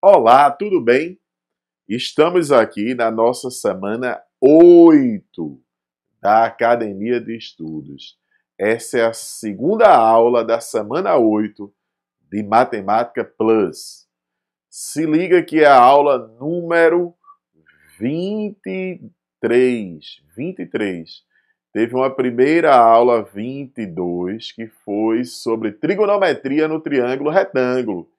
Olá, tudo bem? Estamos aqui na nossa semana 8 da Academia de Estudos. Essa é a segunda aula da semana 8 de Matemática Plus. Se liga que é a aula número 23. 23. Teve uma primeira aula 22 que foi sobre trigonometria no triângulo retângulo.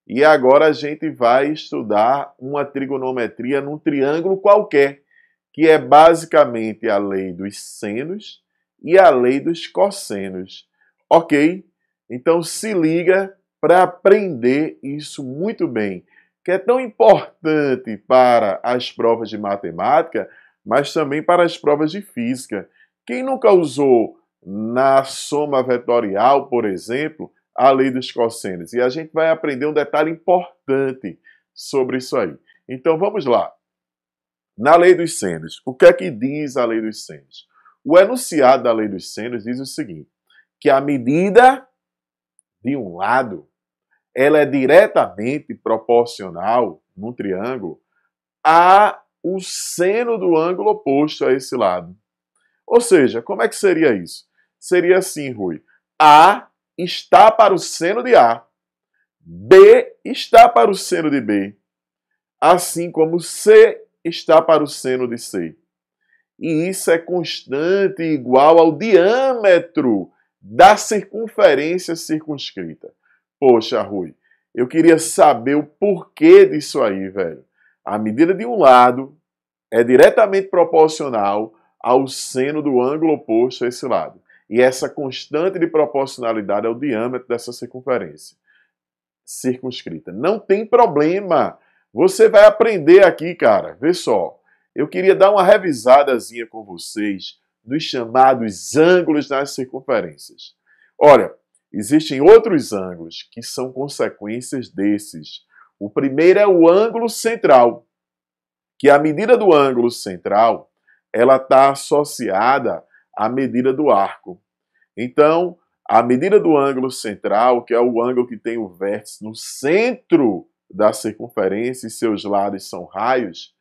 E agora a gente vai estudar uma trigonometria num triângulo qualquer, que é basicamente a lei dos senos e a lei dos cossenos. Ok? Então se liga para aprender isso muito bem, que é tão importante para as provas de matemática, mas também para as provas de física. Quem nunca usou na soma vetorial, por exemplo, a lei dos cossenos? E a gente vai aprender um detalhe importante sobre isso aí. Então vamos lá. Na lei dos senos, o que é que diz a lei dos senos? O enunciado da lei dos senos diz o seguinte, que a medida de um lado, ela é diretamente proporcional, num triângulo, ao seno do ângulo oposto a esse lado. Ou seja, como é que seria isso? Seria assim, Rui. A está para o seno de A. B está para o seno de B. Assim como C está para o seno de C. E isso é constante e igual ao diâmetro da circunferência circunscrita. Poxa, Rui, eu queria saber o porquê disso aí, velho. A medida de um lado é diretamente proporcional ao seno do ângulo oposto a esse lado. E essa constante de proporcionalidade é o diâmetro dessa circunferência circunscrita. Não tem problema. Você vai aprender aqui, cara. Vê só. Eu queria dar uma revisadazinha com vocês dos chamados ângulos nas circunferências. Olha, existem outros ângulos que são consequências desses. O primeiro é o ângulo central, que a medida do ângulo central ela está associada à medida do arco. Então, a medida do ângulo central, que é o ângulo que tem o vértice no centro da circunferência e seus lados são raios,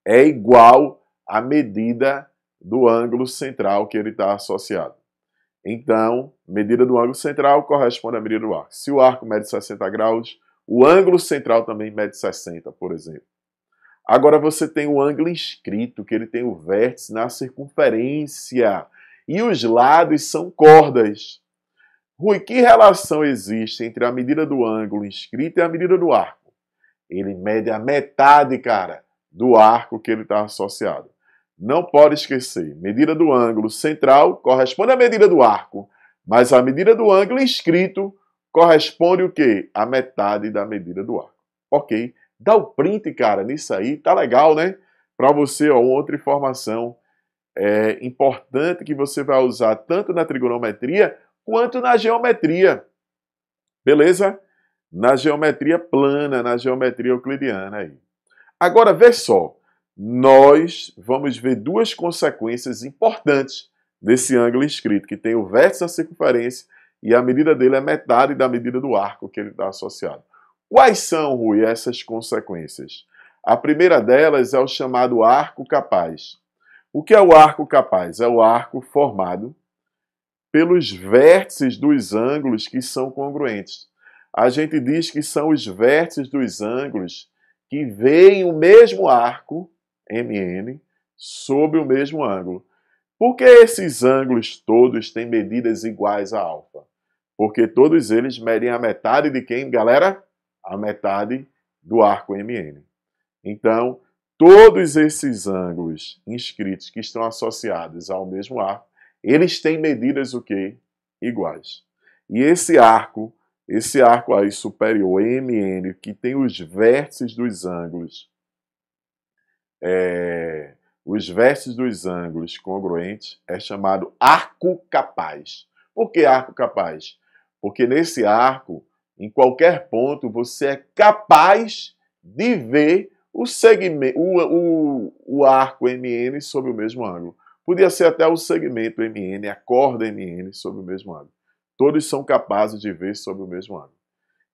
é igual à medida do ângulo central que ele está associado. Então, medida do ângulo central corresponde à medida do arco. Se o arco mede 60 graus, o ângulo central também mede 60, por exemplo. Agora você tem o ângulo inscrito, que ele tem o vértice na circunferência. E os lados são cordas. Rui, que relação existe entre a medida do ângulo inscrito e a medida do arco? Ele mede a metade, cara, do arco que ele está associado. Não pode esquecer, medida do ângulo central corresponde à medida do arco, mas a medida do ângulo inscrito corresponde o quê? A metade da medida do arco. Ok? Dá o print, cara, nisso aí, tá legal, né? Para você, ó, outra informação importante que você vai usar tanto na trigonometria quanto na geometria. Beleza? Na geometria plana, na geometria euclidiana aí. Agora, vê só. Nós vamos ver duas consequências importantes desse ângulo inscrito, que tem o vértice da circunferência e a medida dele é metade da medida do arco que ele está associado. Quais são, Rui, essas consequências? A primeira delas é o chamado arco capaz. O que é o arco capaz? É o arco formado pelos vértices dos ângulos que são congruentes. A gente diz que são os vértices dos ângulos que veem o mesmo arco, MN, sob o mesmo ângulo. Por que esses ângulos todos têm medidas iguais a alfa? Porque todos eles medem a metade de quem, galera? A metade do arco MN. Então, todos esses ângulos inscritos que estão associados ao mesmo arco, eles têm medidas o quê? Iguais. E esse arco aí superior, MN, que tem os vértices dos ângulos, congruentes, é chamado arco capaz. Por que arco capaz? Porque nesse arco, em qualquer ponto, você é capaz de ver o segmento, o arco MN sob o mesmo ângulo. Podia ser até o segmento MN, a corda MN sob o mesmo ângulo. Todos são capazes de ver sob o mesmo ângulo.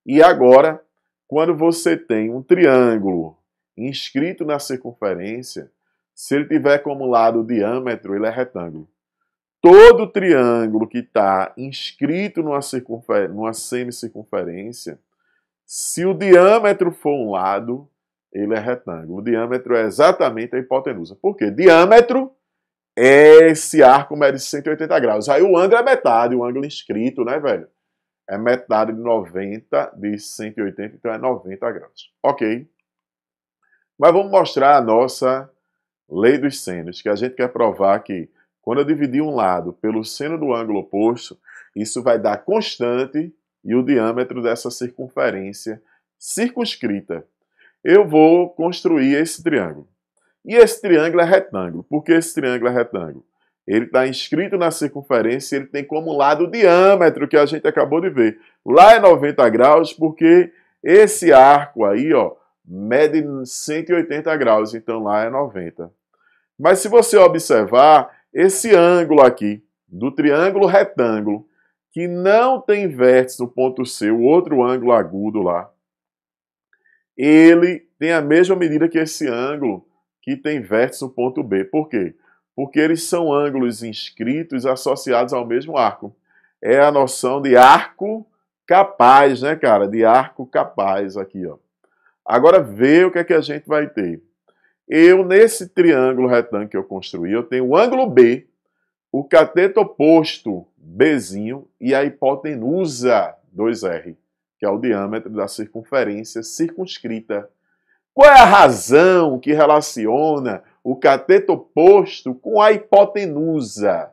E agora, quando você tem um triângulo inscrito na circunferência, se ele tiver como lado o diâmetro, ele é retângulo. Todo triângulo que está inscrito numa semicircunferência, se o diâmetro for um lado, ele é retângulo. O diâmetro é exatamente a hipotenusa. Por quê? Diâmetro é esse arco mede 180 graus. Aí o ângulo é metade, o ângulo inscrito, né, velho? É metade de 90, de 180, então é 90 graus. Ok? Mas vamos mostrar a nossa lei dos senos, que a gente quer provar que quando eu dividir um lado pelo seno do ângulo oposto, isso vai dar constante e o diâmetro dessa circunferência circunscrita. Eu vou construir esse triângulo. E esse triângulo é retângulo. Por que esse triângulo é retângulo? Ele está inscrito na circunferência e ele tem como lado o diâmetro que a gente acabou de ver. Lá é 90 graus porque esse arco aí, ó, mede 180 graus, então lá é 90. Mas se você observar, esse ângulo aqui, do triângulo retângulo, que não tem vértice no ponto C, o outro ângulo agudo lá, ele tem a mesma medida que esse ângulo que tem vértice no ponto B. Por quê? Porque eles são ângulos inscritos associados ao mesmo arco. É a noção de arco capaz, né, cara? De arco capaz aqui, ó. Agora vê o que é que a gente vai ter. Eu, nesse triângulo retângulo que eu construí, eu tenho o ângulo B, o cateto oposto Bzinho e a hipotenusa 2R, que é o diâmetro da circunferência circunscrita. Qual é a razão que relaciona o cateto oposto com a hipotenusa?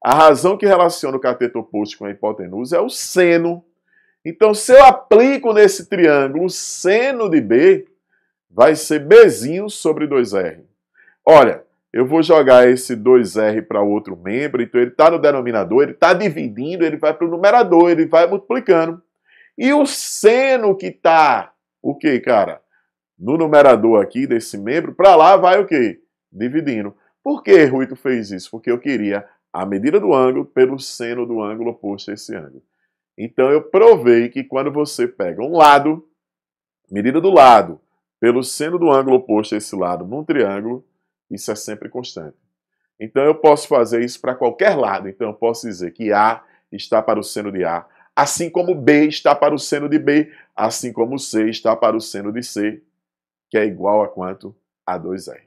A razão que relaciona o cateto oposto com a hipotenusa é o seno. Então, se eu aplico nesse triângulo o seno de B, vai ser Bzinho sobre 2R. Olha, eu vou jogar esse 2R para outro membro, então ele está no denominador, ele está dividindo, ele vai para o numerador, ele vai multiplicando. E o seno que está, o quê, cara? No numerador aqui desse membro, para lá vai o quê? Dividindo. Por que, Rui, tu fez isso? Porque eu queria a medida do ângulo pelo seno do ângulo oposto a esse ângulo. Então eu provei que quando você pega um lado, medida do lado, pelo seno do ângulo oposto a esse lado num triângulo, isso é sempre constante. Então eu posso fazer isso para qualquer lado. Então eu posso dizer que A está para o seno de A, assim como B está para o seno de B, assim como C está para o seno de C, que é igual a quanto? A 2R.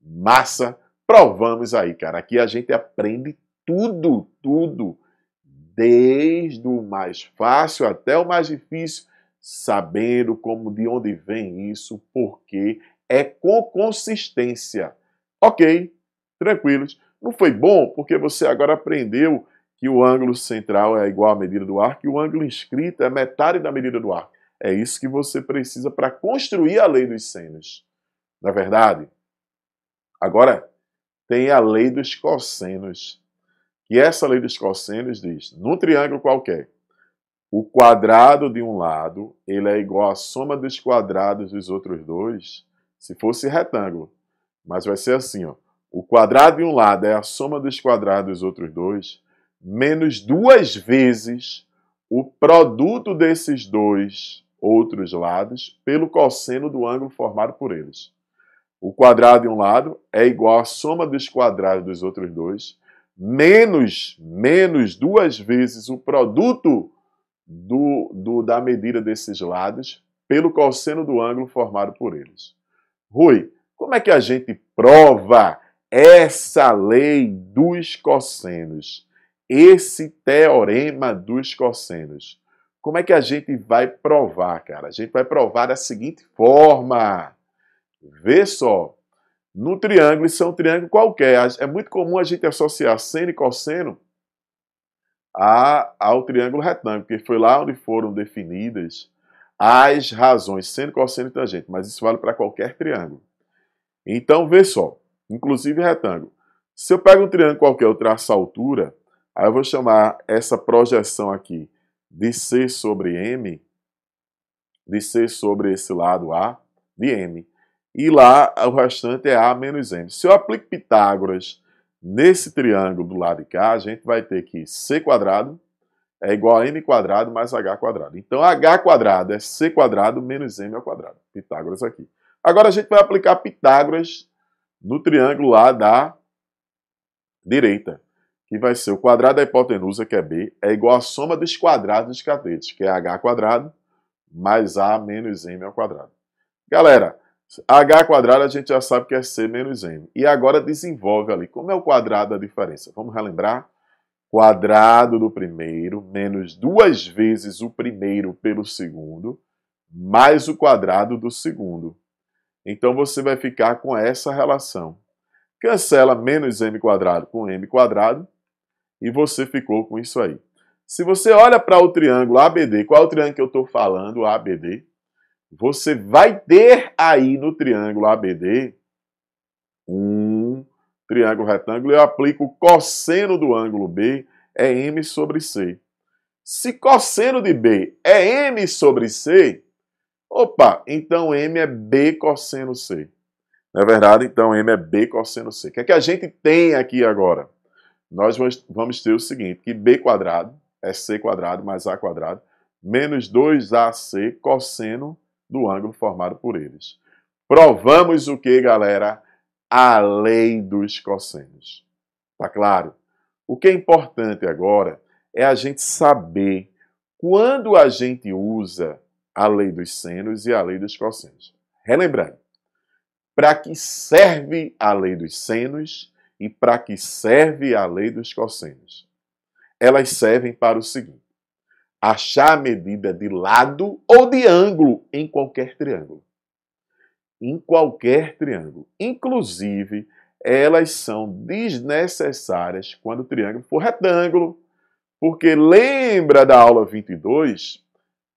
Massa! Provamos aí, cara. Aqui a gente aprende tudo, tudo, desde o mais fácil até o mais difícil, sabendo como, de onde vem isso, porque é com consistência. Ok, tranquilos. Não foi bom porque você agora aprendeu que o ângulo central é igual à medida do arco e o ângulo inscrito é metade da medida do arco. É isso que você precisa para construir a lei dos senos. Não é verdade? Agora, tem a lei dos cossenos. E essa lei dos cossenos diz, num triângulo qualquer, o quadrado de um lado ele é igual à soma dos quadrados dos outros dois, se fosse retângulo. Mas vai ser assim, ó. O quadrado de um lado é a soma dos quadrados dos outros dois, menos 2 vezes o produto desses dois outros lados pelo cosseno do ângulo formado por eles. O quadrado de um lado é igual à soma dos quadrados dos outros dois, menos 2 vezes o produto da medida desses lados pelo cosseno do ângulo formado por eles. Rui, como é que a gente prova essa lei dos cossenos? Esse teorema dos cossenos? Como é que a gente vai provar, cara? A gente vai provar da seguinte forma. Vê só. No triângulo, isso é um triângulo qualquer. É muito comum a gente associar seno e cosseno ao triângulo retângulo, porque foi lá onde foram definidas as razões seno, cosseno e tangente, mas isso vale para qualquer triângulo. Então, vê só, inclusive retângulo. Se eu pego um triângulo qualquer, eu traço a altura, aí eu vou chamar essa projeção aqui de C sobre M, de C sobre esse lado A, de M. E lá o restante é A menos M. Se eu aplico Pitágoras nesse triângulo do lado de cá, a gente vai ter que C quadrado é igual a m quadrado mais h quadrado. Então, h quadrado é c quadrado menos m ao quadrado. Pitágoras aqui. Agora a gente vai aplicar Pitágoras no triângulo lá da direita, que vai ser o quadrado da hipotenusa, que é b, é igual à soma dos quadrados dos catetos, que é h quadrado mais a menos m ao quadrado. Galera, h quadrado a gente já sabe que é c menos m. E agora desenvolve ali. Como é o quadrado da diferença? Vamos relembrar? Quadrado do primeiro menos 2 vezes o primeiro pelo segundo, mais o quadrado do segundo. Então você vai ficar com essa relação. Cancela menos m quadrado com m quadrado e você ficou com isso aí. Se você olha para o triângulo ABD, qual é o triângulo que eu estou falando, ABD? Você vai ter aí no triângulo ABD um triângulo retângulo. Eu aplico o cosseno do ângulo B, é m sobre c. Se cosseno de B é m sobre c, opa, então m é b cosseno c. Não é verdade? Então m é b cosseno c. O que é que a gente tem aqui agora? Nós vamos ter o seguinte, que b quadrado é c quadrado mais a quadrado, menos 2ac cosseno do ângulo formado por eles. Provamos o que, galera? A lei dos cossenos. Tá claro? O que é importante agora é a gente saber quando a gente usa a lei dos senos e a lei dos cossenos. Relembrando, para que serve a lei dos senos e para que serve a lei dos cossenos? Elas servem para o seguinte: achar a medida de lado ou de ângulo em qualquer triângulo. Em qualquer triângulo. Inclusive, elas são desnecessárias quando o triângulo for retângulo. Porque lembra da aula 22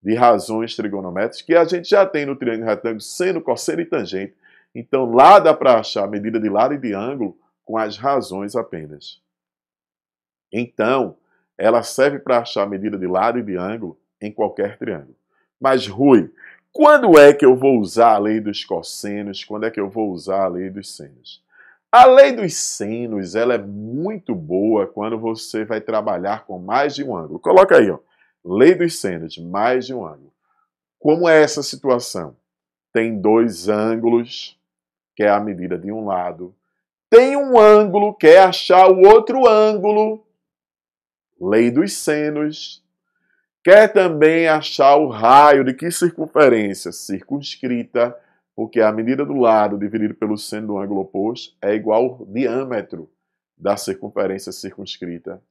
de razões trigonométricas que a gente já tem no triângulo retângulo seno, cosseno e tangente. Então, lá dá para achar a medida de lado e de ângulo com as razões apenas. Então, ela serve para achar a medida de lado e de ângulo em qualquer triângulo. Mas, Rui, quando é que eu vou usar a lei dos cossenos? Quando é que eu vou usar a lei dos senos? A lei dos senos, ela é muito boa quando você vai trabalhar com mais de um ângulo. Coloca aí, ó. Lei dos senos, mais de um ângulo. Como é essa situação? Tem dois ângulos, que é a medida de um lado. Tem um ângulo, que é achar o outro ângulo. Lei dos senos. Quer também achar o raio de que circunferência? Circunscrita, porque a medida do lado dividido pelo seno do ângulo oposto é igual ao diâmetro da circunferência circunscrita.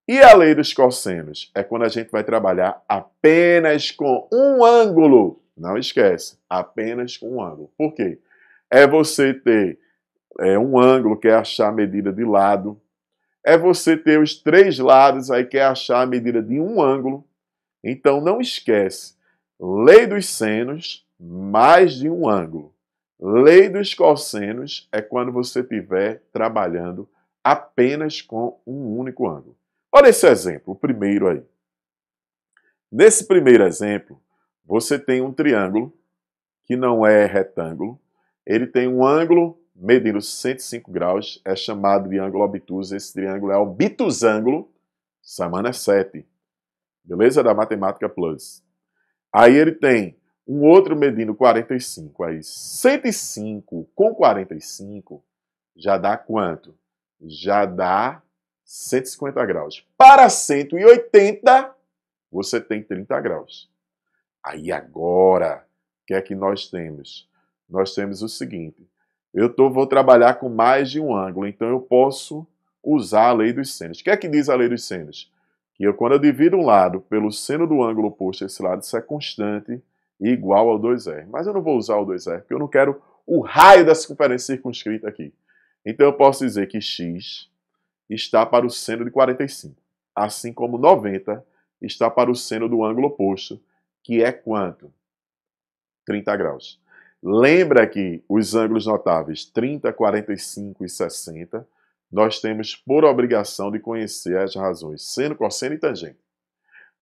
E a lei dos cossenos? É quando a gente vai trabalhar apenas com um ângulo. Não esquece, apenas com um ângulo. Por quê? É você ter um ângulo, que é achar a medida de lado. É você ter os três lados, aí quer achar a medida de um ângulo. Então, não esquece, lei dos senos, mais de um ângulo. Lei dos cossenos é quando você estiver trabalhando apenas com um único ângulo. Olha esse exemplo, o primeiro aí. Nesse primeiro exemplo, você tem um triângulo que não é retângulo. Ele tem um ângulo medindo 105 graus, é chamado de ângulo obtuso. Esse triângulo é obtusângulo, semana 7. Beleza? Da Matemática Plus. Aí ele tem um outro medindo 45. Aí 105 com 45 já dá quanto? Já dá 150 graus. Para 180, você tem 30 graus. Aí agora, o que é que nós temos? Nós temos o seguinte. Vou trabalhar com mais de um ângulo, então eu posso usar a lei dos senos. O que é que diz a lei dos senos? Que quando eu divido um lado pelo seno do ângulo oposto a esse lado, isso é constante e igual ao 2R. Mas eu não vou usar o 2R, porque eu não quero o raio da circunferência circunscrita aqui. Então eu posso dizer que x está para o seno de 45, assim como 90 está para o seno do ângulo oposto, que é quanto? 30 graus. Lembra que os ângulos notáveis 30, 45 e 60, nós temos por obrigação de conhecer as razões seno, cosseno e tangente.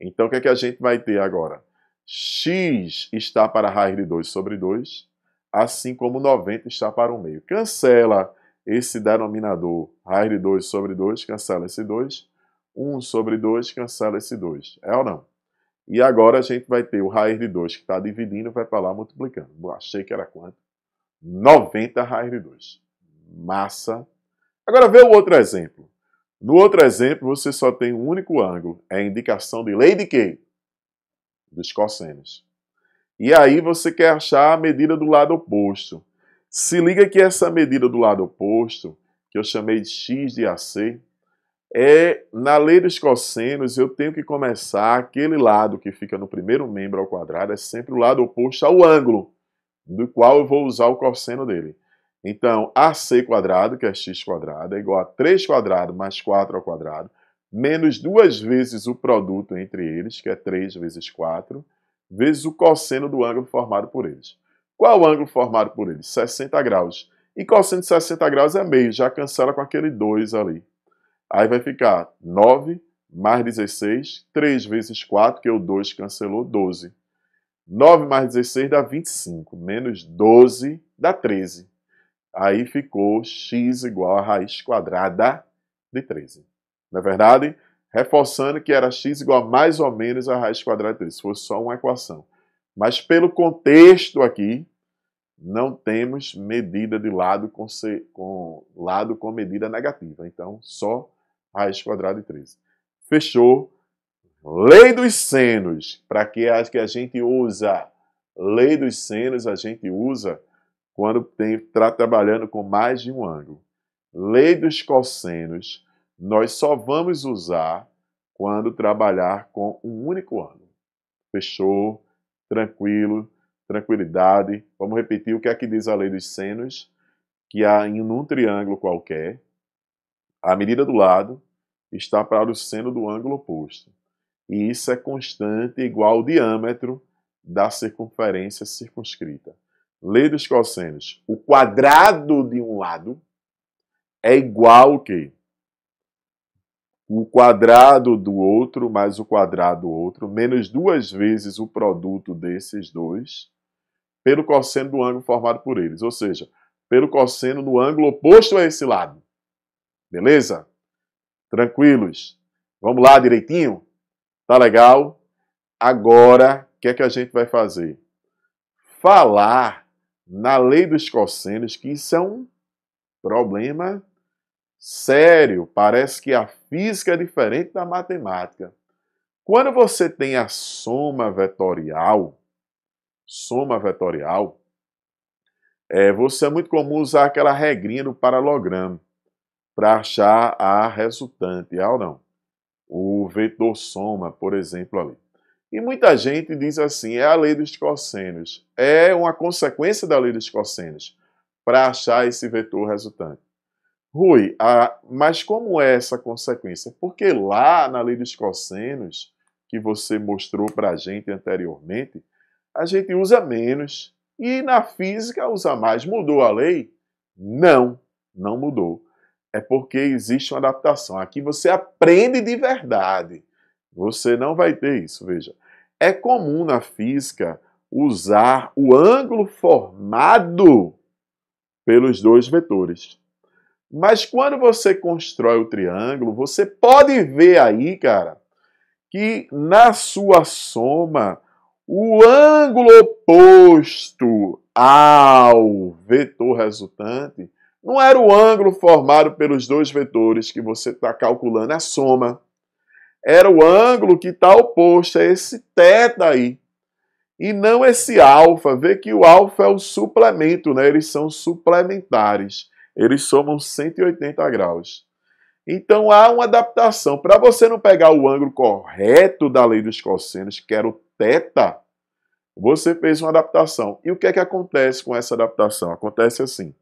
Então, o que é que a gente vai ter agora? X está para a raiz de 2 sobre 2, assim como 90 está para o meio. Cancela esse denominador, raiz de 2 sobre 2, cancela esse 2. 1 sobre 2 cancela esse 2. É ou não? E agora a gente vai ter o raiz de 2 que está dividindo, vai para lá multiplicando. Achei que era quanto? 90 raiz de 2. Massa. Agora vê o outro exemplo. No outro exemplo, você só tem um único ângulo. É a indicação de lei de quê? Dos cossenos. E aí você quer achar a medida do lado oposto. Se liga que essa medida do lado oposto, que eu chamei de x de AC, na lei dos cossenos, eu tenho que começar aquele lado que fica no primeiro membro ao quadrado, é sempre o lado oposto ao ângulo, do qual eu vou usar o cosseno dele. Então, AC quadrado, que é x quadrado, é igual a 3 quadrado mais 4 ao quadrado, menos 2 vezes o produto entre eles, que é 3 vezes 4, vezes o cosseno do ângulo formado por eles. Qual o ângulo formado por eles? 60 graus. E cosseno de 60 graus é meio, já cancela com aquele 2 ali. Aí vai ficar 9 mais 16, 3 vezes 4, que o 2 cancelou, 12. 9 mais 16 dá 25, menos 12 dá 13. Aí ficou x igual a raiz quadrada de 13. Não é verdade? Reforçando que era x igual a mais ou menos a raiz quadrada de 13, se fosse só uma equação. Mas pelo contexto aqui, não temos medida de lado com medida negativa. Então, só raiz quadrada de 13. Fechou? Lei dos senos. Para que a gente usa? Lei dos senos a gente usa quando está trabalhando com mais de um ângulo. Lei dos cossenos nós só vamos usar quando trabalhar com um único ângulo. Fechou? Tranquilo? Tranquilidade. Vamos repetir o que é que diz a lei dos senos, que em um triângulo qualquer, a medida do lado está para o seno do ângulo oposto. E isso é constante igual ao diâmetro da circunferência circunscrita. Lei dos cossenos. O quadrado de um lado é igual ao quê? O quadrado do outro mais o quadrado do outro, menos 2 vezes o produto desses dois, pelo cosseno do ângulo formado por eles. Ou seja, pelo cosseno do ângulo oposto a esse lado. Beleza? Tranquilos? Vamos lá direitinho? Tá legal? Agora, o que é que a gente vai fazer? Falar na lei dos cossenos, que isso é um problema sério. Parece que a física é diferente da matemática. Quando você tem a soma vetorial, você é muito comum usar aquela regrinha do paralelogramo para achar a resultante, ou não? O vetor soma, por exemplo, ali. E muita gente diz assim, é a lei dos cossenos. É uma consequência da lei dos cossenos para achar esse vetor resultante. Rui, mas como é essa consequência? Porque lá na lei dos cossenos, que você mostrou para a gente anteriormente, a gente usa menos. E na física usa mais. Mudou a lei? Não, não mudou. É porque existe uma adaptação. Aqui você aprende de verdade. Você não vai ter isso, veja. É comum na física usar o ângulo formado pelos dois vetores. Mas quando você constrói o triângulo, você pode ver aí, cara, que na sua soma, o ângulo oposto ao vetor resultante não era o ângulo formado pelos dois vetores que você está calculando a soma. Era o ângulo que está oposto a esse θ aí. E não esse alfa. Vê que o alfa é o suplemento, né? Eles são suplementares. Eles somam 180 graus. Então há uma adaptação. Para você não pegar o ângulo correto da lei dos cossenos, que era o θ, você fez uma adaptação. E o que é que acontece com essa adaptação? Acontece assim,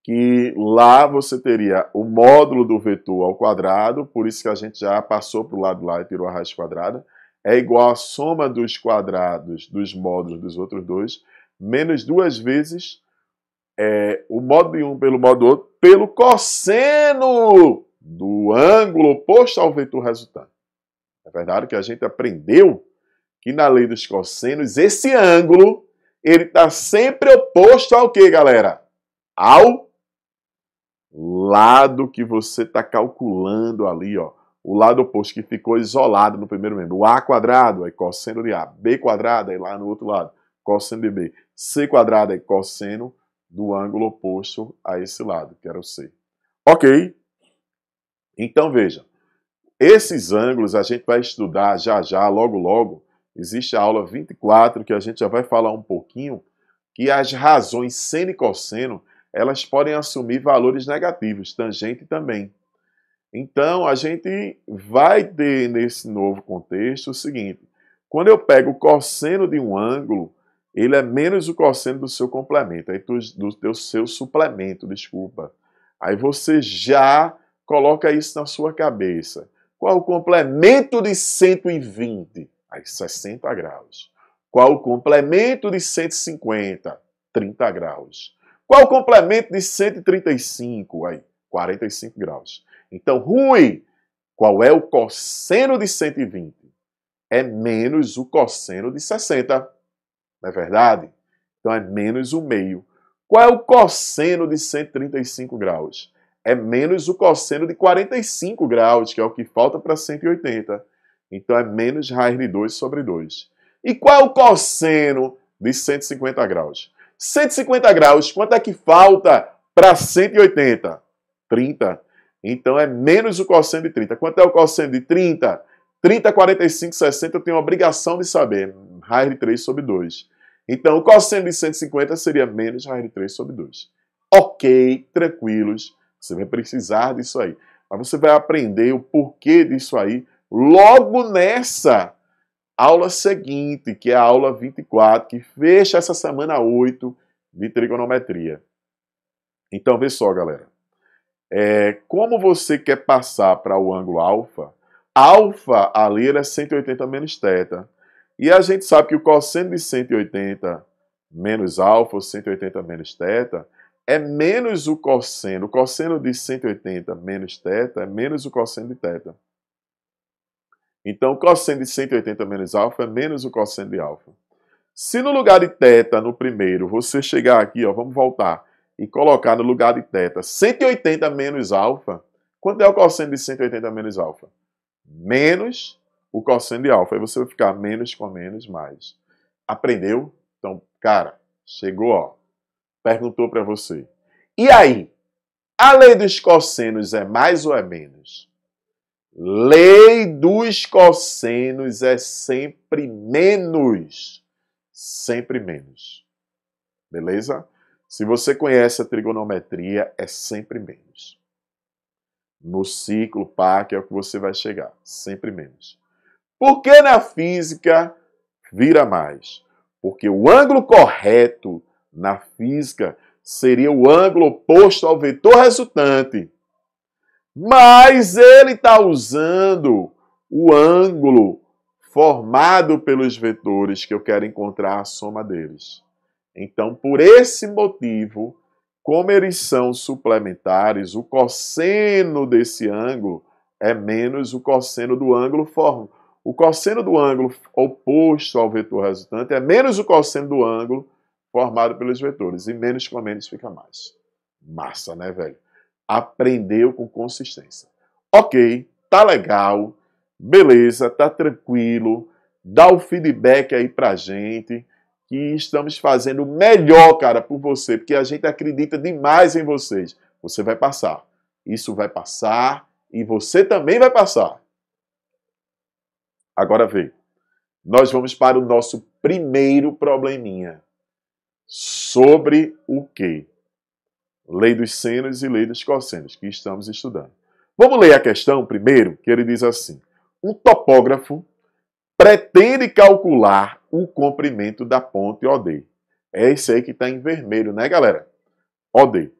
que lá você teria o módulo do vetor ao quadrado, por isso que a gente já passou para o lado lá e tirou a raiz quadrada, é igual a soma dos quadrados dos módulos dos outros dois, menos 2 vezes o módulo de um pelo módulo do outro, pelo cosseno do ângulo oposto ao vetor resultante. É verdade que a gente aprendeu que na lei dos cossenos, esse ângulo, ele está sempre oposto ao quê, galera? Ao lado que você está calculando ali, ó, o lado oposto que ficou isolado no primeiro membro. O A quadrado é cosseno de A. B quadrado é lá no outro lado, cosseno de B. C quadrado é cosseno do ângulo oposto a esse lado, que era o C. Ok? Então, veja. Esses ângulos a gente vai estudar já, logo, logo. Existe a aula 24, que a gente já vai falar um pouquinho, que as razões seno e cosseno, elas podem assumir valores negativos, tangente também. Então, a gente vai ter nesse novo contexto o seguinte: quando eu pego o cosseno de um ângulo, ele é menos o cosseno do seu complemento, aí do seu suplemento, desculpa. Aí você já coloca isso na sua cabeça. Qual o complemento de 120? Aí 60 graus. Qual o complemento de 150? 30 graus. Qual o complemento de 135? Aí 45 graus. Então, Rui, qual é o cosseno de 120? É menos o cosseno de 60. Não é verdade? Então é menos o meio. Qual é o cosseno de 135 graus? É menos o cosseno de 45 graus, que é o que falta para 180. Então é menos raiz de 2 sobre 2. E qual é o cosseno de 150 graus? 150 graus, quanto é que falta para 180? 30. Então é menos o cosseno de 30. Quanto é o cosseno de 30? 30, 45, 60 eu tenho a obrigação de saber. Raiz de 3 sobre 2. Então o cosseno de 150 seria menos raiz de 3 sobre 2. Ok, tranquilos. Você vai precisar disso aí. Mas você vai aprender o porquê disso aí logo nessa aula seguinte, que é a aula 24, que fecha essa semana 8 de trigonometria. Então, vê só, galera. Como você quer passar para o ângulo alfa, alfa ali é 180 menos θ. E a gente sabe que o cosseno de 180 menos alfa, ou 180 menos θ, é menos o cosseno. O cosseno de 180 menos θ é menos o cosseno de θ. Então, o cosseno de 180 menos alfa é menos o cosseno de alfa. Se no lugar de θ, no primeiro, você chegar aqui, ó, vamos voltar, e colocar no lugar de θ 180 menos alfa, quanto é o cosseno de 180 menos alfa? Menos o cosseno de alfa. Aí você vai ficar menos com menos, mais. Aprendeu? Então, cara, chegou, ó. Perguntou para você. E aí? A lei dos cossenos é mais ou é menos? Lei dos cossenos é sempre menos. Sempre menos. Beleza? Se você conhece a trigonometria, é sempre menos. No ciclo par, que é o que você vai chegar. Sempre menos. Por que na física vira mais? Porque o ângulo correto na física seria o ângulo oposto ao vetor resultante. Mas ele está usando o ângulo formado pelos vetores que eu quero encontrar a soma deles. Então, por esse motivo, como eles são suplementares, o cosseno desse ângulo é menos o cosseno do ângulo formado. O cosseno do ângulo oposto ao vetor resultante é menos o cosseno do ângulo formado pelos vetores. E menos com menos fica mais. Massa, né, velho? Aprendeu com consistência. Ok, tá legal, beleza, tá tranquilo. Dá o feedback aí pra gente, que estamos fazendo o melhor, cara, por você, porque a gente acredita demais em vocês. Você vai passar. Isso vai passar e você também vai passar. Agora vê, nós vamos para o nosso primeiro probleminha. Sobre o quê? Lei dos senos e lei dos cossenos, que estamos estudando. Vamos ler a questão primeiro, que ele diz assim. Um topógrafo pretende calcular o comprimento da ponte OD. É esse aí que está em vermelho, né, galera? OD.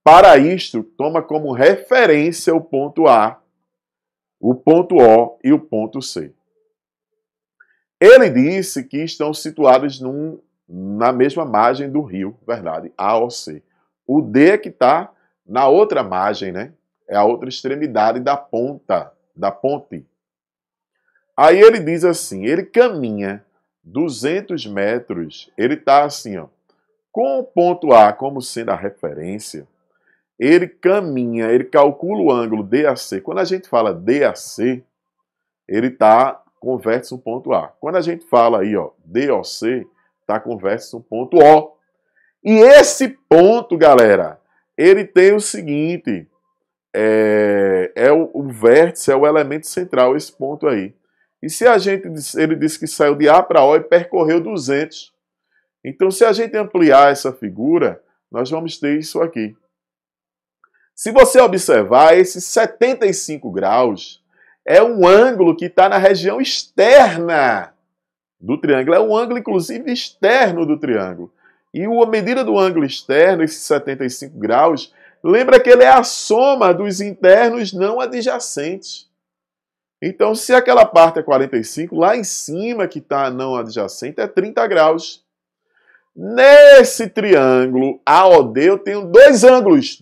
Para isto, toma como referência o ponto A, o ponto O e o ponto C. Ele disse que estão situados na mesma margem do rio, verdade, AOC. O D é que está na outra margem, né? É a outra extremidade da ponta, da ponte. Aí ele diz assim, ele caminha 200 metros, ele está assim, ó, com o ponto A como sendo a referência, ele caminha, ele calcula o ângulo DAC. Quando a gente fala DAC, ele está com vértice no ponto A. Quando a gente fala aí, ó, DOC, está com vértice no ponto O. E esse ponto, galera, ele tem o seguinte, o vértice, é o elemento central, esse ponto aí. E se ele disse que saiu de A para O e percorreu 200. Então, se a gente ampliar essa figura, nós vamos ter isso aqui. Se você observar, esses 75 graus é um ângulo que está na região externa do triângulo. É um ângulo, inclusive, externo do triângulo. E a medida do ângulo externo, esses 75 graus, lembra que ele é a soma dos internos não adjacentes. Então, se aquela parte é 45, lá em cima que está não adjacente é 30 graus. Nesse triângulo AOD eu tenho dois ângulos.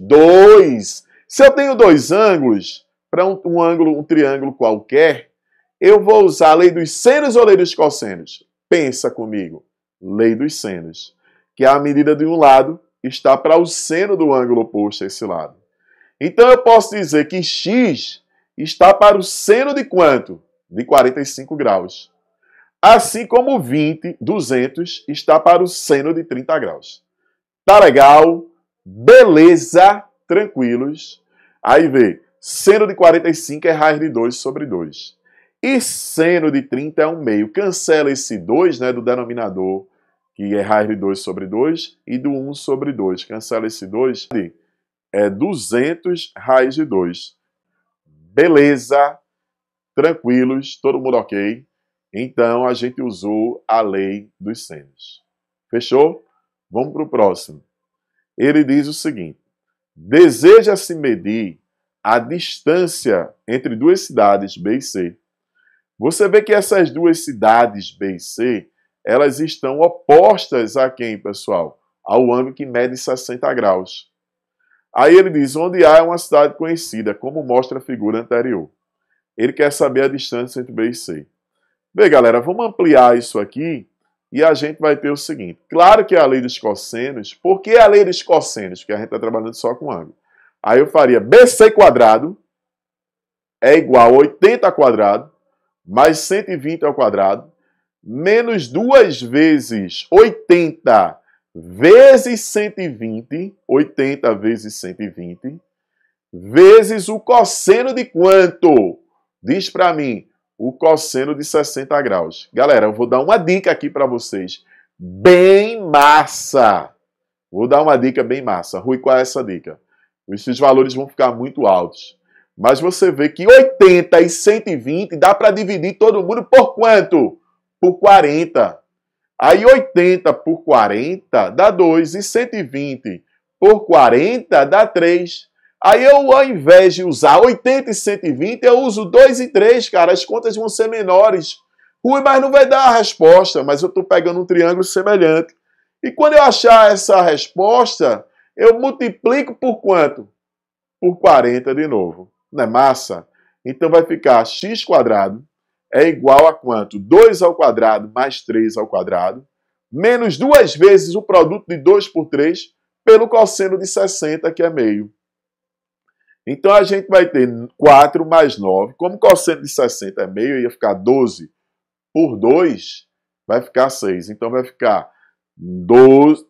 Se eu tenho dois ângulos, para um triângulo qualquer, eu vou usar a lei dos senos ou lei dos cossenos? Pensa comigo. Lei dos senos. Que a medida de um lado está para o seno do ângulo oposto a esse lado. Então eu posso dizer que x está para o seno de quanto? De 45 graus. Assim como 200, está para o seno de 30 graus. Tá legal? Beleza? Tranquilos? Aí vê, seno de 45 é raiz de 2 sobre 2. E seno de 30 é 1 meio. Cancela esse 2, né, do denominador, que é raiz de 2 sobre 2, e do 1 sobre 2. Cancela esse 2, é 200 raiz de 2. Beleza? Tranquilos? Todo mundo ok? Então, a gente usou a lei dos senos. Fechou? Vamos para o próximo. Ele diz o seguinte: deseja-se medir a distância entre duas cidades B e C. Você vê que essas duas cidades B e C, elas estão opostas a quem, pessoal? Ao ângulo que mede 60 graus. Aí ele diz, onde A é uma cidade conhecida, como mostra a figura anterior. Ele quer saber a distância entre B e C. Bem, galera, vamos ampliar isso aqui e a gente vai ter o seguinte. Claro que é a lei dos cossenos. Por que a lei dos cossenos? Porque a gente está trabalhando só com ângulo. Aí eu faria BC quadrado é igual a 80 ao quadrado mais 120 ao quadrado menos 2 vezes 80 vezes 120, 80 vezes 120, vezes o cosseno de quanto? Diz para mim. O cosseno de 60 graus. Galera, eu vou dar uma dica aqui para vocês. Bem massa. Vou dar uma dica bem massa. Rui, qual é essa dica? Esses valores vão ficar muito altos. Mas você vê que 80 e 120 dá para dividir todo mundo por quanto? Por 40. Aí 80 por 40 dá 2. E 120 por 40 dá 3. Aí eu, ao invés de usar 80 e 120, eu uso 2 e 3, cara. As contas vão ser menores. Rui, mas não vai dar a resposta. Mas eu estou pegando um triângulo semelhante. E quando eu achar essa resposta, eu multiplico por quanto? Por 40 de novo. Não é massa? Então vai ficar x quadrado é igual a quanto? 2 ao quadrado mais 3 ao quadrado, menos 2 vezes o produto de 2 por 3, pelo cosseno de 60, que é meio. Então, a gente vai ter 4 mais 9. Como o cosseno de 60 é meio, ia ficar 12 por 2, vai ficar 6. Então, vai ficar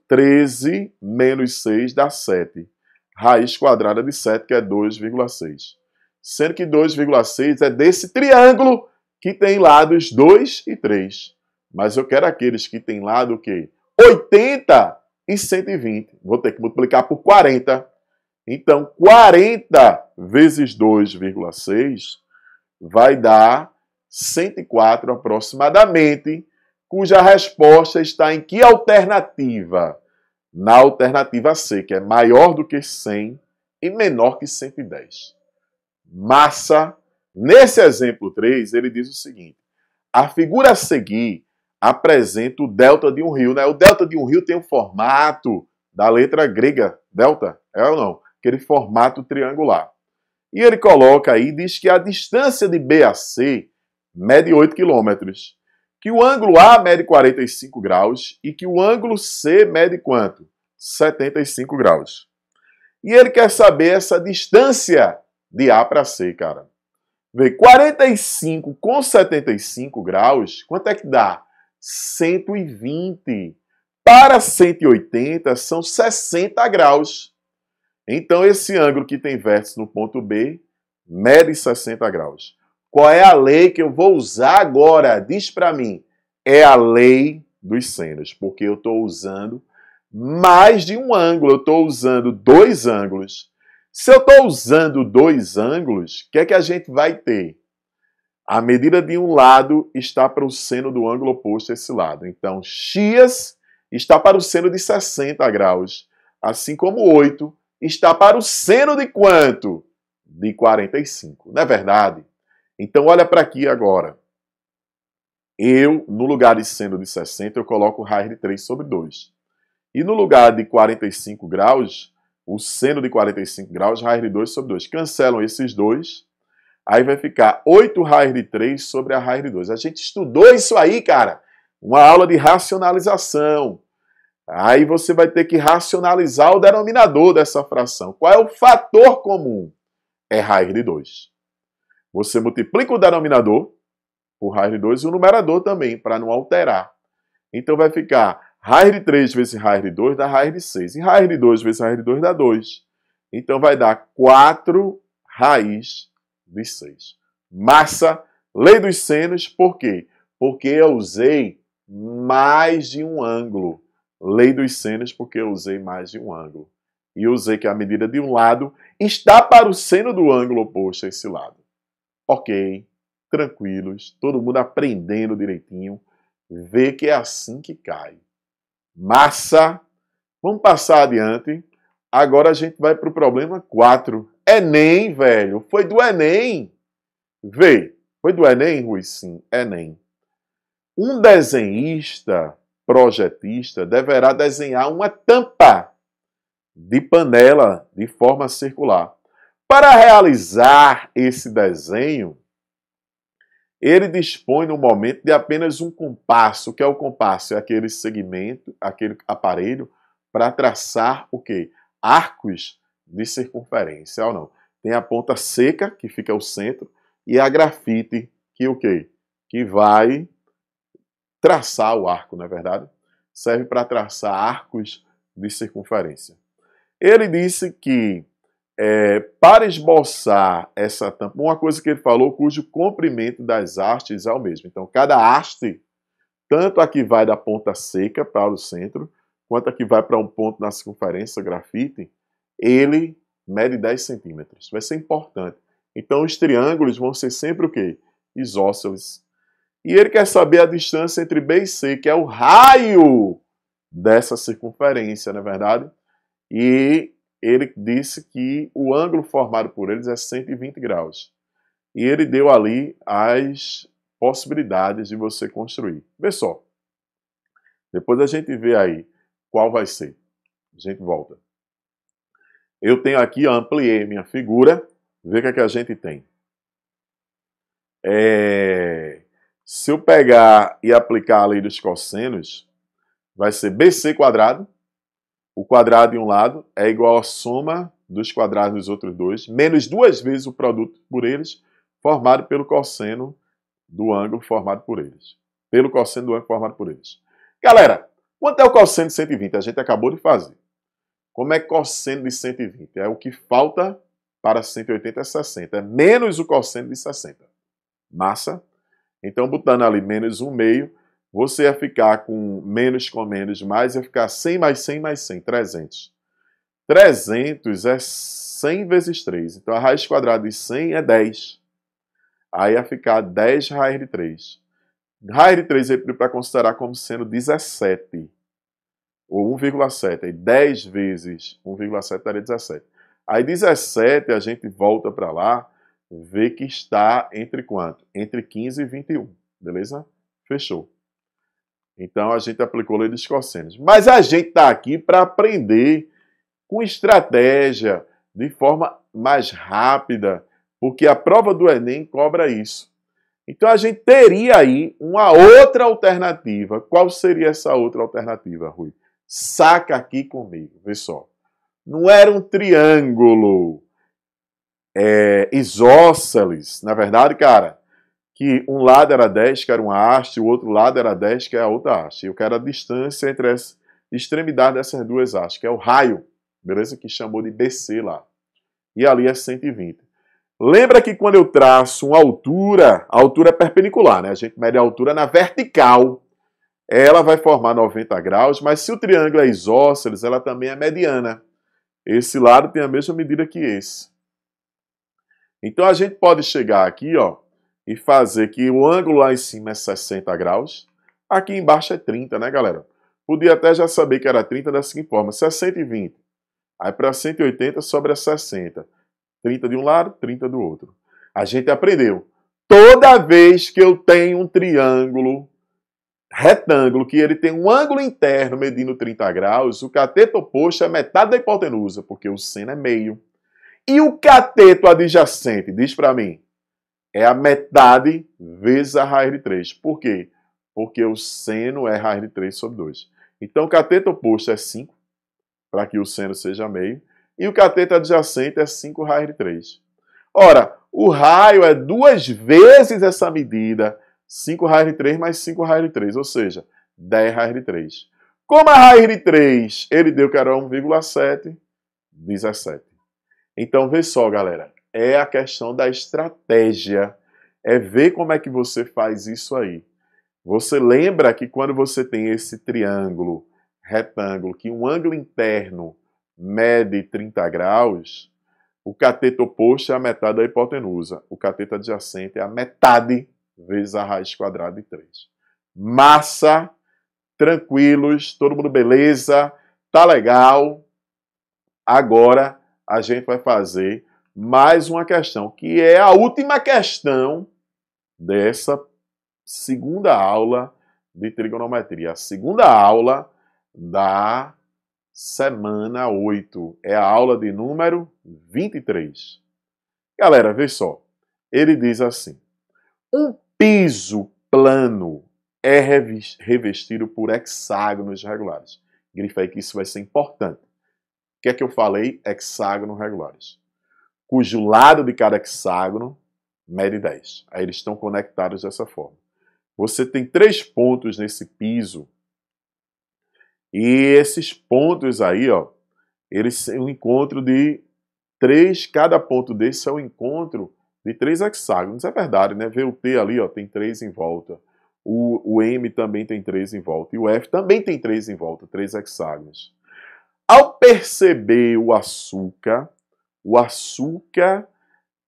13 menos 6 dá 7. Raiz quadrada de 7, que é 2,6. Sendo que 2,6 é desse triângulo que tem lados 2 e 3. Mas eu quero aqueles que tem lado o quê? 80 e 120. Vou ter que multiplicar por 40. Então, 40 vezes 2,6 vai dar 104 aproximadamente, cuja resposta está em que alternativa? Na alternativa C, que é maior do que 100 e menor que 110. Massa. Nesse exemplo 3, ele diz o seguinte: a figura a seguir apresenta o delta de um rio. Né? O delta de um rio tem o formato da letra grega, delta, é ou não? Aquele formato triangular. E ele coloca aí, diz que a distância de B a C mede 8 km, que o ângulo A mede 45 graus e que o ângulo C mede quanto? 75 graus. E ele quer saber essa distância de A para C, cara. Vê, 45 com 75 graus, quanto é que dá? 120. Para 180 são 60 graus. Então, esse ângulo que tem vértice no ponto B mede 60 graus. Qual é a lei que eu vou usar agora? Diz para mim. É a lei dos senos, porque eu estou usando mais de um ângulo. Eu estou usando dois ângulos. Se eu estou usando dois ângulos, o que é que a gente vai ter? A medida de um lado está para o seno do ângulo oposto a esse lado. Então, x está para o seno de 60 graus, assim como 8 está para o seno de quanto? De 45, não é verdade? Então, olha para aqui agora. Eu, no lugar de seno de 60, eu coloco raiz de 3 sobre 2. E no lugar de 45 graus, o seno de 45 graus, raiz de 2 sobre 2. Cancelam esses dois. Aí vai ficar 8 raiz de 3 sobre a raiz de 2. A gente estudou isso aí, cara. Uma aula de racionalização. Aí você vai ter que racionalizar o denominador dessa fração. Qual é o fator comum? É raiz de 2. Você multiplica o denominador por raiz de 2 e o numerador também, para não alterar. Então vai ficar raiz de 3 vezes raiz de 2 dá raiz de 6. E raiz de 2 vezes raiz de 2 dá 2. Então vai dar 4 raiz de 6. Massa, lei dos senos, por quê? Porque eu usei mais de um ângulo. Lei dos senos, porque eu usei mais de um ângulo. E eu usei que a medida de um lado está para o seno do ângulo oposto a esse lado. Ok, tranquilos, todo mundo aprendendo direitinho. Vê que é assim que cai. Massa. Vamos passar adiante. Agora a gente vai para o problema 4. Enem, velho. Foi do Enem. Vê. Foi do Enem, Rui? Sim, Enem. Um desenhista, projetista, deverá desenhar uma tampa de panela de forma circular. Para realizar esse desenho, ele dispõe no momento de apenas um compasso. O que é o compasso? É aquele segmento, aquele aparelho para traçar o quê? Arcos de circunferência, ou não? Tem a ponta seca, que fica ao centro, e a grafite, que o quê? Que vai traçar o arco, não é verdade? Serve para traçar arcos de circunferência. Ele disse que para esboçar essa tampa, uma coisa que ele falou, cujo comprimento das hastes é o mesmo. Então, cada haste, tanto a que vai da ponta seca para o centro, quanto a que vai para um ponto na circunferência, grafite, ele mede 10 centímetros. Vai ser importante. Então, os triângulos vão ser sempre o quê? Isósceles. E ele quer saber a distância entre B e C, que é o raio dessa circunferência, não é verdade? E ele disse que o ângulo formado por eles é 120 graus. E ele deu ali as possibilidades de você construir. Vê só. Depois a gente vê aí qual vai ser. A gente volta. Eu tenho aqui, ampliei minha figura. Vê o que é que a gente tem. Se eu pegar e aplicar a lei dos cossenos, vai ser BC quadrado. O quadrado de um lado é igual à soma dos quadrados dos outros dois, menos 2 vezes o produto por eles, formado pelo cosseno do ângulo formado por eles. Pelo cosseno do ângulo formado por eles. Galera, quanto é o cosseno de 120? A gente acabou de fazer. Como é cosseno de 120? É o que falta para 180 é 60. É menos o cosseno de 60. Massa? Então, botando ali menos 1/2, você ia ficar com menos, mais, ia ficar 100 mais 100 mais 100, 300. 300 é 100 vezes 3. Então, a raiz quadrada de 100 é 10. Aí ia ficar 10 raiz de 3. Raiz de 3 é para considerar como sendo 17. Ou 1,7. Aí 10 vezes 1,7 daria 17. Aí 17 a gente volta para lá, vê que está entre quanto? Entre 15 e 21. Beleza? Fechou. Então a gente aplicou a lei dos cossenos. Mas a gente está aqui para aprender com estratégia, de forma mais rápida, porque a prova do Enem cobra isso. Então a gente teria aí uma outra alternativa. Qual seria essa outra alternativa, Rui? Saca aqui comigo, vê só. não era um triângulo isósceles. Na verdade, cara, que um lado era 10, que era uma haste, o outro lado era 10, que é a outra haste. Eu quero a distância entre as extremidades dessas duas hastes, que é o raio, beleza? Que chamou de BC lá. E ali é 120. Lembra que quando eu traço uma altura, a altura é perpendicular, né? A gente mede a altura na vertical. Ela vai formar 90 graus, mas se o triângulo é isósceles, ela também é mediana. Esse lado tem a mesma medida que esse. Então a gente pode chegar aqui, ó, e fazer que o ângulo lá em cima é 60 graus, aqui embaixo é 30, né, galera? Podia até já saber que era 30 da seguinte forma, 120. Aí para 180 sobra 60. 30 de um lado, 30 do outro. A gente aprendeu. Toda vez que eu tenho um triângulo retângulo, que ele tem um ângulo interno medindo 30 graus, o cateto oposto é metade da hipotenusa, porque o seno é meio. E o cateto adjacente, diz para mim, é a metade vezes a raiz de 3. Por quê? Porque o seno é raiz de 3 sobre 2. Então o cateto oposto é 5, para que o seno seja meio, e o cateto adjacente é 5 raiz de 3. Ora, o raio é 2 vezes essa medida, 5 raiz de 3 mais 5 raiz de 3, ou seja, 10 raiz de 3. Como a raiz de 3 ele deu que era 1,7, 17. Então, vê só, galera, é a questão da estratégia, é ver como é que você faz isso aí. Você lembra que quando você tem esse triângulo retângulo, que um ângulo interno mede 30 graus, o cateto oposto é a metade da hipotenusa, o cateto adjacente é a metade vezes a raiz quadrada de 3. Massa, tranquilos, todo mundo beleza, tá legal. Agora a gente vai fazer mais uma questão, que é a última questão dessa segunda aula de trigonometria. A segunda aula da semana 8. É a aula de número 23. Galera, vê só. Ele diz assim: um piso plano é revestido por hexágonos regulares. Grifa aí que isso vai ser importante. O que é que eu falei? Hexágonos regulares. Cujo lado de cada hexágono mede 10. Aí eles estão conectados dessa forma. Você tem 3 pontos nesse piso. E esses pontos aí, ó, eles são um encontro de 3, cada ponto desse é um encontro de 3 hexágonos. É verdade, né? Vê o T ali, ó, tem 3 em volta. O M também tem 3 em volta. E o F também tem 3 em volta, 3 hexágonos. Ao perceber o açúcar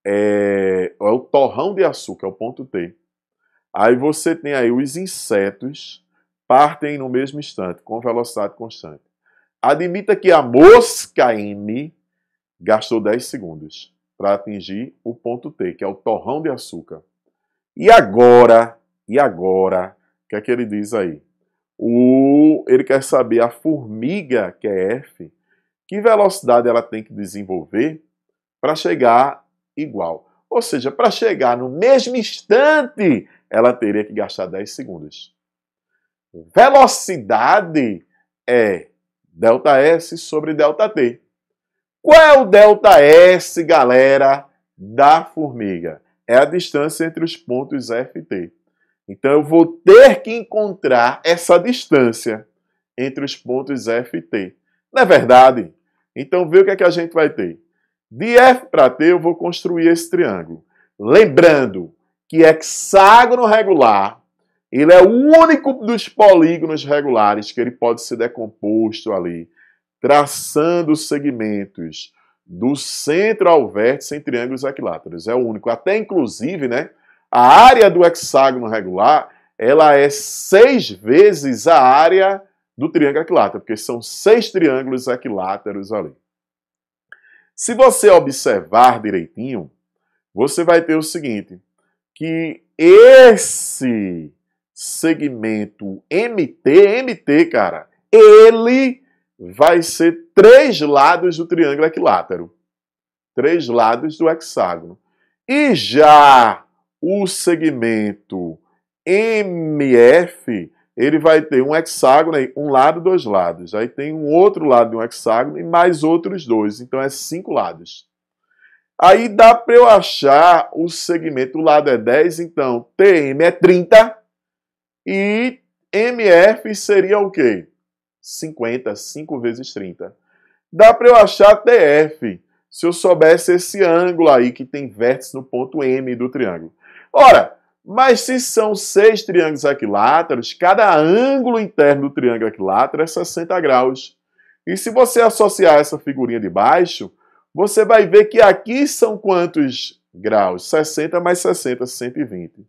é o torrão de açúcar, é o ponto T. Aí você tem aí os insetos partem no mesmo instante, com velocidade constante. Admita que a mosca M gastou 10 segundos para atingir o ponto T, que é o torrão de açúcar. E agora, o que é que ele diz aí? Ele quer saber a formiga, que é F, que velocidade ela tem que desenvolver para chegar igual. Ou seja, para chegar no mesmo instante, ela teria que gastar 10 segundos. Velocidade é ΔS sobre ΔT. Qual é o ΔS, galera, da formiga? É a distância entre os pontos F e T. Então eu vou ter que encontrar essa distância entre os pontos F e T. Não é verdade? Então vê o que é que a gente vai ter. De F para T eu vou construir esse triângulo. Lembrando que hexágono regular, ele é o único dos polígonos regulares que ele pode ser decomposto ali, traçando segmentos do centro ao vértice em triângulos equiláteros. É o único. Até inclusive, né, a área do hexágono regular, ela é 6 vezes a área do triângulo equilátero, porque são 6 triângulos equiláteros ali. Se você observar direitinho, você vai ter o seguinte, que esse segmento MT, cara, ele vai ser 3 lados do triângulo equilátero. 3 lados do hexágono. E já o segmento MF, ele vai ter um hexágono aí, um lado, dois lados. Aí tem um outro lado de um hexágono e mais outros dois. Então, é 5 lados. Aí dá para eu achar o segmento. O lado é 10, então TM é 30 e MF seria o quê? 50, 5 vezes 30. Dá para eu achar TF, se eu soubesse esse ângulo aí que tem vértice no ponto M do triângulo. Ora, mas se são 6 triângulos equiláteros, cada ângulo interno do triângulo equilátero é 60 graus. E se você associar essa figurinha de baixo, você vai ver que aqui são quantos graus? 60 mais 60, 120.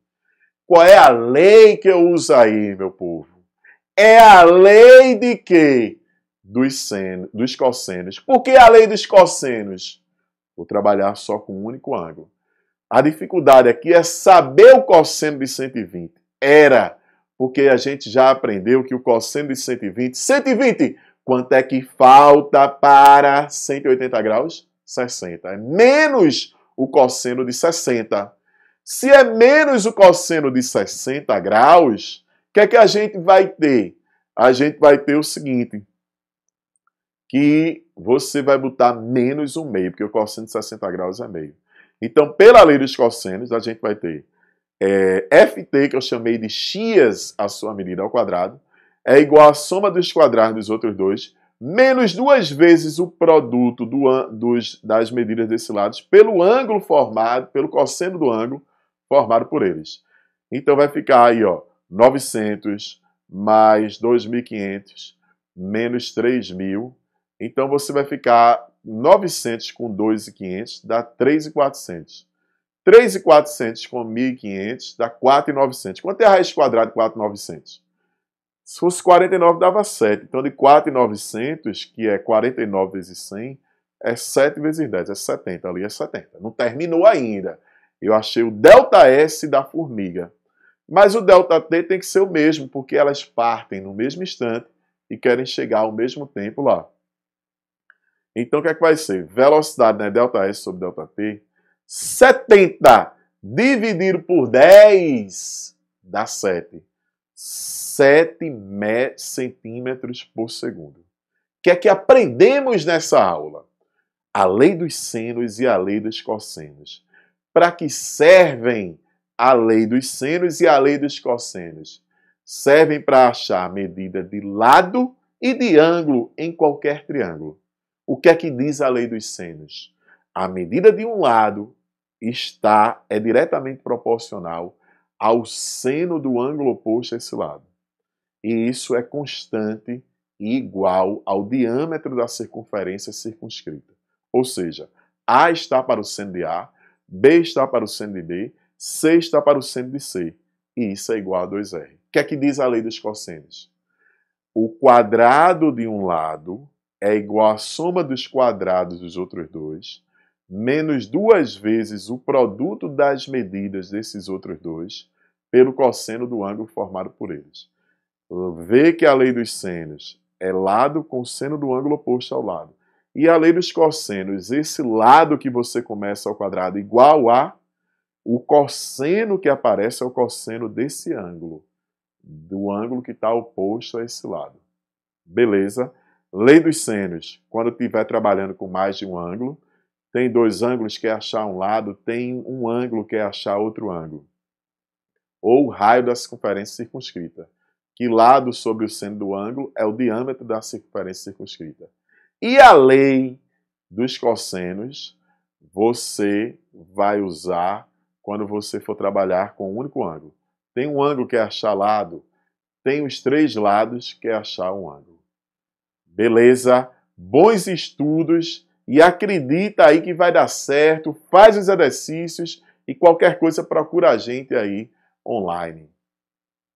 Qual é a lei que eu uso aí, meu povo? É a lei de quê? Dos cossenos. Por que a lei dos cossenos? Vou trabalhar só com um único ângulo. A dificuldade aqui é saber o cosseno de 120. Era, porque a gente já aprendeu que o cosseno de 120, quanto é que falta para 180 graus? 60. É menos o cosseno de 60. Se é menos o cosseno de 60 graus, o que é que a gente vai ter? A gente vai ter o seguinte, que você vai botar menos um meio, porque o cosseno de 60 graus é meio. Então, pela lei dos cossenos, a gente vai ter FT, que eu chamei de x a sua medida ao quadrado, é igual à soma dos quadrados dos outros dois, menos 2 vezes o produto das medidas desse lado, pelo ângulo formado, pelo cosseno do ângulo formado por eles. Então, vai ficar aí, ó, 900 mais 2.500 menos 3.000. Então, você vai ficar 900 com 2.500 dá 3.400. 3.400 com 1.500 dá 4.900. Quanto é a raiz quadrada de 4.900? Se fosse 49, dava 7. Então, de 4.900, que é 49 vezes 100, é 7 vezes 10, é 70. Ali é 70. Não terminou ainda. Eu achei o ΔS da formiga. Mas o ΔT tem que ser o mesmo, porque elas partem no mesmo instante e querem chegar ao mesmo tempo lá. Então, o que é que vai ser? Velocidade, né? ΔS sobre ΔT. 70 dividido por 10 dá 7. 7 centímetros por segundo. O que é que aprendemos nessa aula? A lei dos senos e a lei dos cossenos. Para que servem a lei dos senos e a lei dos cossenos? Servem para achar a medida de lado e de ângulo em qualquer triângulo. O que é que diz a lei dos senos? A medida de um lado é diretamente proporcional ao seno do ângulo oposto a esse lado. E isso é constante e igual ao diâmetro da circunferência circunscrita. Ou seja, A está para o seno de A, B está para o seno de B, C está para o seno de C. E isso é igual a 2R. O que é que diz a lei dos cossenos? O quadrado de um lado é igual à soma dos quadrados dos outros dois, menos 2 vezes o produto das medidas desses outros dois, pelo cosseno do ângulo formado por eles. Vê que a lei dos senos é lado com seno do ângulo oposto ao lado. E a lei dos cossenos, esse lado que você começa ao quadrado igual a o cosseno que aparece é o cosseno desse ângulo, do ângulo que está oposto a esse lado. Beleza? Lei dos senos, quando estiver trabalhando com mais de um ângulo, tem 2 ângulos que é achar um lado, tem um ângulo que é achar outro ângulo. Ou o raio da circunferência circunscrita. Que lado sobre o seno do ângulo é o diâmetro da circunferência circunscrita. E a lei dos cossenos, você vai usar quando você for trabalhar com um único ângulo. Tem um ângulo que é achar lado, tem os 3 lados que é achar um ângulo. Beleza? Bons estudos e acredita aí que vai dar certo, faz os exercícios e qualquer coisa procura a gente aí online.